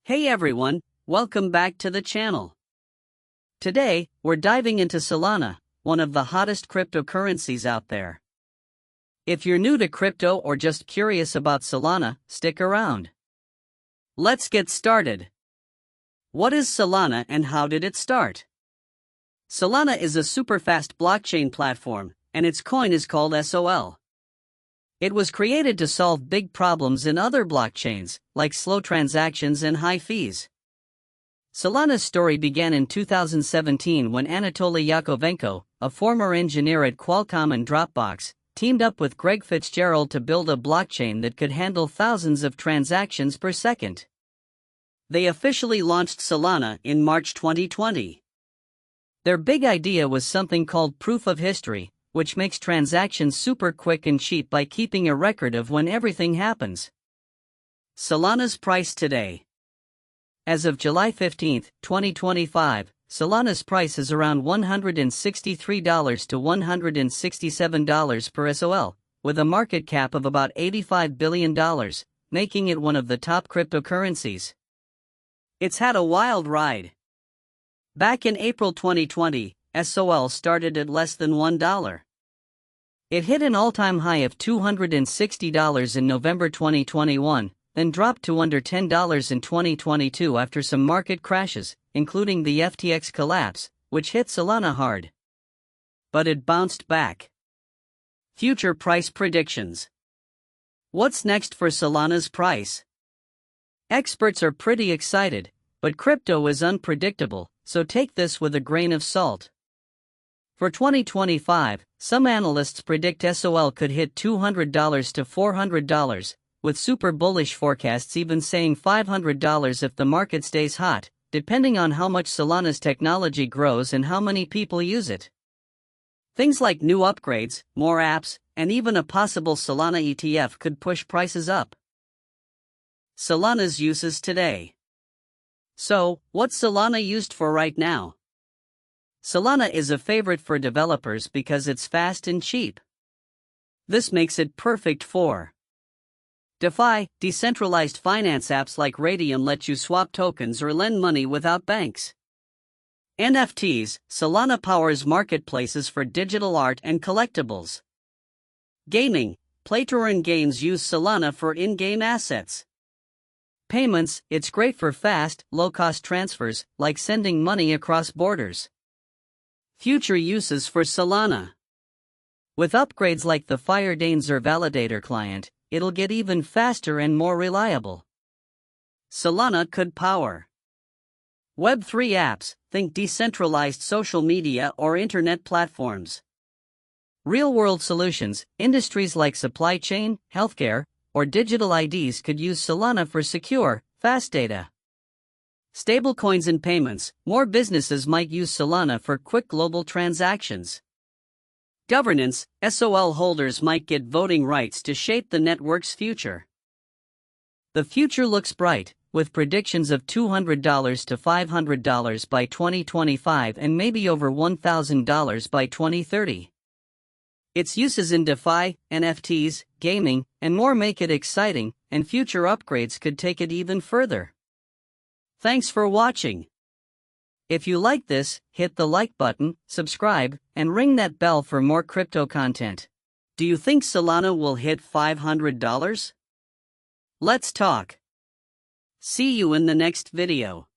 Hey everyone, welcome back to the channel. Today, we're diving into Solana, one of the hottest cryptocurrencies out there. If you're new to crypto or just curious about Solana, stick around. Let's get started. What is Solana and how did it start? Solana is a super fast blockchain platform, and its coin is called SOL. It was created to solve big problems in other blockchains, like slow transactions and high fees. Solana's story began in 2017 when Anatoly Yakovenko, a former engineer at Qualcomm and Dropbox, teamed up with Greg Fitzgerald to build a blockchain that could handle thousands of transactions per second. They officially launched Solana in March 2020. Their big idea was something called proof of history, which makes transactions super quick and cheap by keeping a record of when everything happens. Solana's price today. As of July 15, 2025, Solana's price is around $163 to $167 per SOL, with a market cap of about $85 billion, making it one of the top cryptocurrencies. It's had a wild ride. Back in April 2020, SOL started at less than $1. It hit an all-time high of $260 in November 2021, then dropped to under $10 in 2022 after some market crashes, including the FTX collapse, which hit Solana hard. But it bounced back. Future price predictions. What's next for Solana's price? Experts are pretty excited, but crypto is unpredictable, so take this with a grain of salt. For 2025, some analysts predict SOL could hit $200 to $400, with super bullish forecasts even saying $500 if the market stays hot, depending on how much Solana's technology grows and how many people use it. Things like new upgrades, more apps, and even a possible Solana ETF could push prices up. Solana's uses today. So, what's Solana used for right now? Solana is a favorite for developers because it's fast and cheap. This makes it perfect for DeFi, decentralized finance apps like Radium let you swap tokens or lend money without banks. NFTs, Solana powers marketplaces for digital art and collectibles. Gaming, play-to-earn games use Solana for in-game assets. Payments, it's great for fast, low-cost transfers, like sending money across borders. Future uses for Solana. With upgrades like the Firedancer validator client, it'll get even faster and more reliable. Solana could power Web3 apps, think decentralized social media or internet platforms. Real-world solutions, industries like supply chain, healthcare, or digital IDs could use Solana for secure, fast data. Stablecoins and payments, more businesses might use Solana for quick global transactions. Governance, SOL holders might get voting rights to shape the network's future. The future looks bright, with predictions of $200 to $500 by 2025 and maybe over $1,000 by 2030. Its uses in DeFi, NFTs, gaming, and more make it exciting, and future upgrades could take it even further. Thanks for watching. If you like this, hit the like button, subscribe, and ring that bell for more crypto content. Do you think Solana will hit $500? Let's talk. See you in the next video.